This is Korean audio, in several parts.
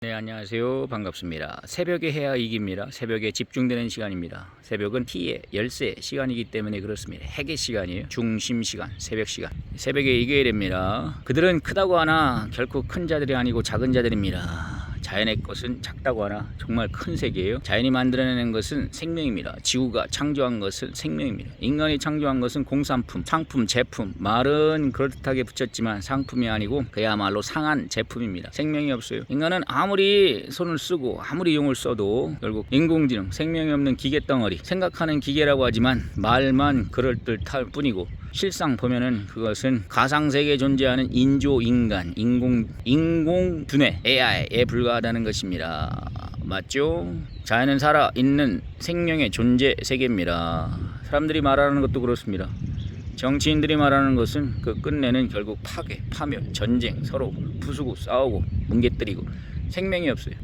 네, 안녕하세요. 반갑습니다. 새벽에 해야 이깁니다. 새벽에 집중되는 시간입니다. 새벽은 T의 열쇠 시간이기 때문에 그렇습니다. 핵의 시간이에요. 중심 시간, 새벽 시간. 새벽에 이겨야 됩니다. 그들은 크다고 하나 결코 큰 자들이 아니고 작은 자들입니다. 자연의 것은 작다고 하나 정말 큰 세계예요. 자연이 만들어내는 것은 생명입니다. 지구가 창조한 것은 생명입니다. 인간이 창조한 것은 공산품, 상품, 제품. 말은 그럴듯하게 붙였지만 상품이 아니고 그야말로 상한 제품입니다. 생명이 없어요. 인간은 아무리 손을 쓰고 아무리 용을 써도 결국 인공지능, 생명이 없는 기계 덩어리, 생각하는 기계라고 하지만 말만 그럴듯할 뿐이고 실상 보면은 그것은 가상세계에 존재하는 인조인간, 인공 두뇌, AI에 불과하다는 것입니다. 맞죠? 자연은 살아있는 생명의 존재 세계입니다. 사람들이 말하는 것도 그렇습니다. 정치인들이 말하는 것은 그 끝내는 결국 파괴, 파멸, 전쟁, 서로 부수고 싸우고 뭉개뜨리고 생명이 없어요.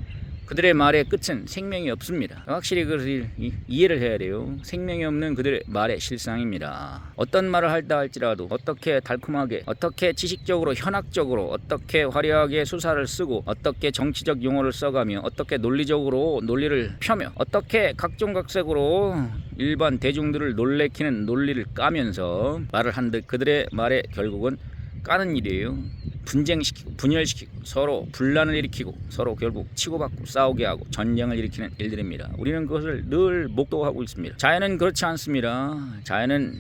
그들의 말의 끝은 생명이 없습니다. 확실히 그것을 이해를 해야 돼요. 생명이 없는 그들의 말의 실상입니다. 어떤 말을 할다 할지라도 어떻게 달콤하게, 어떻게 지식적으로, 현학적으로, 어떻게 화려하게 수사를 쓰고, 어떻게 정치적 용어를 써가며, 어떻게 논리적으로 논리를 펴며, 어떻게 각종각색으로 일반 대중들을 놀래키는 논리를 까면서 말을 한들 그들의 말의 결국은 까는 일이에요. 분쟁시키고 분열시키고 서로 분란을 일으키고 서로 결국 치고받고 싸우게 하고 전쟁을 일으키는 일들입니다. 우리는 그것을 늘 목도하고 있습니다. 자연은 그렇지 않습니다. 자연은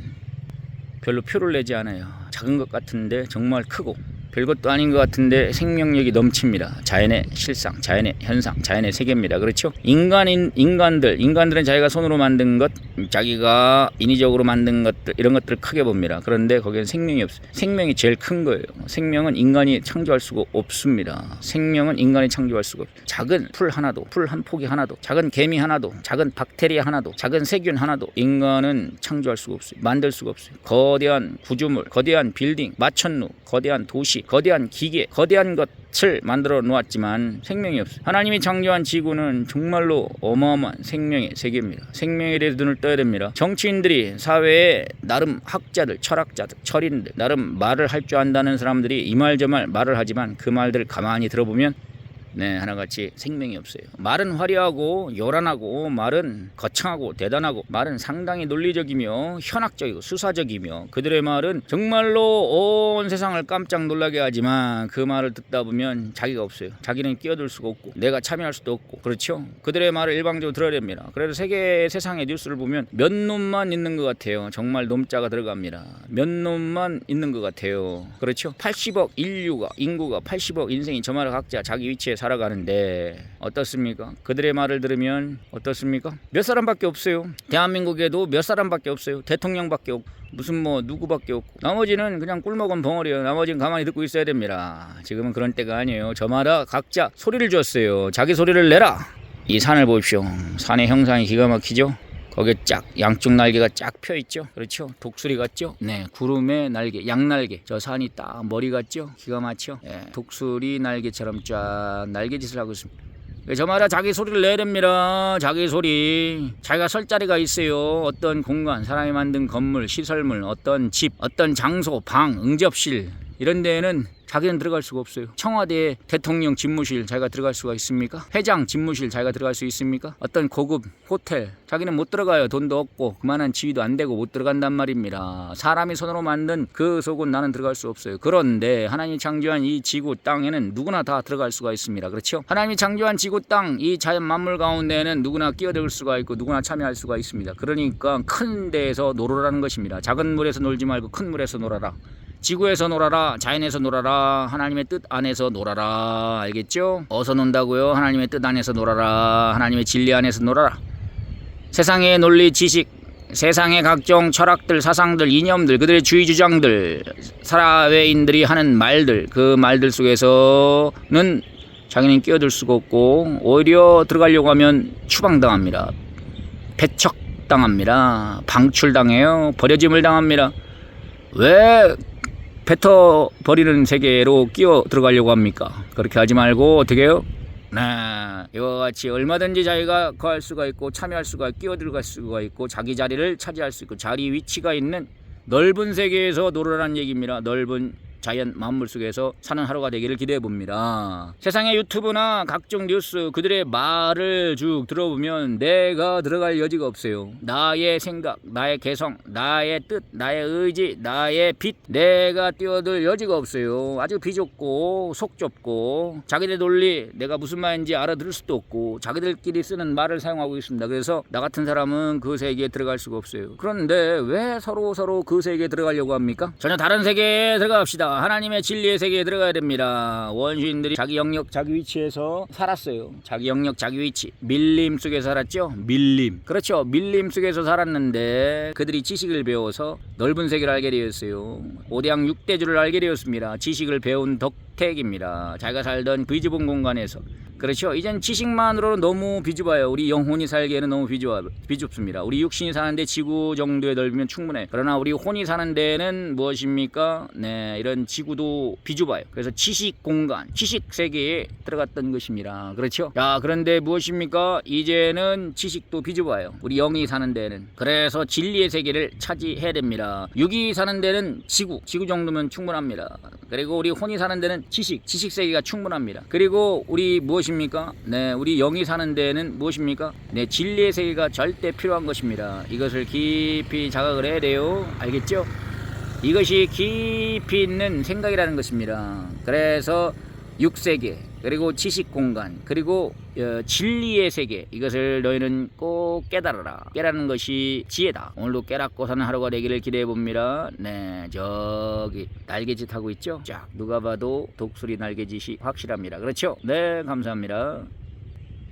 별로 표를 내지 않아요. 작은 것 같은데 정말 크고 별것도 아닌 것 같은데 생명력이 넘칩니다. 자연의 실상, 자연의 현상, 자연의 세계입니다. 그렇죠? 인간들은 자기가 손으로 만든 것, 자기가 인위적으로 만든 것들, 이런 것들을 크게 봅니다. 그런데 거기엔 생명이 없어요. 생명이 제일 큰 거예요. 생명은 인간이 창조할 수가 없습니다. 생명은 인간이 창조할 수가 없어요. 작은 풀 하나도, 풀 한 포기 하나도, 작은 개미 하나도, 작은 박테리아 하나도, 작은 세균 하나도 인간은 창조할 수가 없어요. 만들 수가 없어요. 거대한 구조물, 거대한 빌딩, 마천루, 거대한 도시, 거대한 기계, 거대한 것을 만들어 놓았지만 생명이 없어요. 하나님이 창조한 지구는 정말로 어마어마한 생명의 세계입니다. 생명에 대해서 눈을 떠야 됩니다. 정치인들이 사회에 나름 학자들, 철학자들, 철인들, 나름 말을 할 줄 안다는 사람들이 이 말 저 말 말을 하지만 그 말들을 가만히 들어보면 하나같이 생명이 없어요. 말은 화려하고 요란하고 말은 거창하고 대단하고 말은 상당히 논리적이며 현학적이고 수사적이며 그들의 말은 정말로 온 세상을 깜짝 놀라게 하지만 그 말을 듣다 보면 자기가 없어요. 자기는 끼어들 수가 없고 내가 참여할 수도 없고 그렇죠? 그들의 말을 일방적으로 들어야 됩니다. 그래서 세상의 뉴스를 보면 몇 놈만 있는 것 같아요. 정말 놈자가 들어갑니다. 몇 놈만 있는 것 같아요. 그렇죠? 80억 인구가 80억 인생이 저마다 각자 자기 위치에 살아가는데 어떻습니까? 그들의 말을 들으면 어떻습니까? 몇 사람밖에 없어요. 대한민국에도 몇 사람밖에 없어요. 대통령밖에 없고 무슨 누구밖에 없고 나머지는 그냥 꿀먹은 벙어리예요. 나머지는 가만히 듣고 있어야 됩니다. 지금은 그런 때가 아니에요. 저마다 각자 소리를 줬어요. 자기 소리를 내라. 이 산을 보십시오. 산의 형상이 기가 막히죠? 거기에 양쪽 날개가 쫙 펴있죠. 그렇죠? 독수리 같죠? 네, 구름의 날개, 양날개. 저 산이 딱 머리 같죠? 기가 막혀. 독수리 날개처럼 쫙 날개짓을 하고 있습니다. 저마다 자기 소리를 내야 됩니다. 자기 소리. 자기가 설 자리가 있어요. 어떤 공간, 사람이 만든 건물, 시설물, 어떤 집, 어떤 장소, 방, 응접실 이런 데에는 자기는 들어갈 수가 없어요. 청와대 대통령 집무실 자기가 들어갈 수가 있습니까? 회장 집무실 자기가 들어갈 수 있습니까? 어떤 고급 호텔 자기는 못 들어가요. 돈도 없고 그만한 지위도 안 되고 못 들어간단 말입니다. 사람이 손으로 만든 그 속은 나는 들어갈 수 없어요. 그런데 하나님이 창조한 이 지구 땅에는 누구나 다 들어갈 수가 있습니다. 그렇죠? 하나님이 창조한 지구 땅 이 자연 만물 가운데에는 누구나 끼어들 수가 있고 누구나 참여할 수가 있습니다. 그러니까 큰 데에서 놀으라는 것입니다. 작은 물에서 놀지 말고 큰 물에서 놀아라. 지구에서 놀아라. 자연에서 놀아라. 하나님의 뜻 안에서 놀아라. 알겠죠? 어서 논다고요? 하나님의 뜻 안에서 놀아라. 하나님의 진리 안에서 놀아라. 세상의 논리 지식, 세상의 각종 철학들, 사상들, 이념들, 그들의 주의 주장들, 사회인들이 하는 말들, 그 말들 속에서는 자기는 끼어들 수가 없고 오히려 들어가려고 하면 추방당합니다. 배척당합니다. 방출당해요. 버려짐을 당합니다. 왜 뱉어버리는 세계로 끼어 들어가려고 합니까? 그렇게 하지 말고 어떻게 해요? 이와 같이 얼마든지 자기가 거할 수가 있고 참여할 수가 있고 끼어 들어갈 수가 있고 자기 자리를 차지할 수 있고 자리 위치가 있는 넓은 세계에서 놀으라는 얘기입니다. 넓은 자연 만물 속에서 사는 하루가 되기를 기대해 봅니다. 세상의 유튜브나 각종 뉴스 그들의 말을 쭉 들어보면 내가 들어갈 여지가 없어요. 나의 생각, 나의 개성, 나의 뜻, 나의 의지, 나의 빛, 내가 뛰어들 여지가 없어요. 아주 비좁고 속 좁고 자기들 논리 내가 무슨 말인지 알아들을 수도 없고 자기들끼리 쓰는 말을 사용하고 있습니다. 그래서 나 같은 사람은 그 세계에 들어갈 수가 없어요. 그런데 왜 서로 그 세계에 들어가려고 합니까? 전혀 다른 세계에 들어갑시다. 하나님의 진리의 세계에 들어가야 됩니다. 원주인들이 자기 영역 자기 위치에서 살았어요. 자기 영역 자기 위치, 밀림 속에서 살았죠. 밀림, 그렇죠. 밀림 속에서 살았는데 그들이 지식을 배워서 넓은 세계를 알게 되었어요. 오대양 6대주를 알게 되었습니다. 지식을 배운 덕택입니다. 자기가 살던 비좁은 공간에서, 그렇죠. 이젠 지식만으로는 너무 비좁아요. 우리 영혼이 살기에는 너무 비좁습니다. 우리 육신이 사는데 지구 정도의 넓이면 충분해. 그러나 우리 혼이 사는 데는 무엇입니까? 네, 이런 지구도 비좁아요. 그래서 지식 공간, 지식 세계에 들어갔던 것입니다. 그렇죠. 야, 그런데 무엇입니까? 이제는 지식도 비좁아요. 우리 영이 사는 데는. 그래서 진리의 세계를 차지해야 됩니다. 육이 사는 데는 지구 정도면 충분합니다. 그리고 우리 혼이 사는 데는 지식 세계가 충분합니다. 그리고 우리 무엇입니까? 네, 우리 영이 사는 데는 무엇입니까? 네, 진리의 세계가 절대 필요한 것입니다. 이것을 깊이 자각을 해야 돼요. 알겠죠? 이것이 깊이 있는 생각이라는 것입니다. 그래서 육세계, 그리고 지식공간, 그리고 진리의 세계, 이것을 너희는 꼭 깨달아라. 깨닫는 것이 지혜다. 오늘도 깨닫고 사는 하루가 되기를 기대해 봅니다. 네, 저기 날개짓 하고 있죠? 자, 누가 봐도 독수리 날개짓이 확실합니다. 그렇죠? 네, 감사합니다.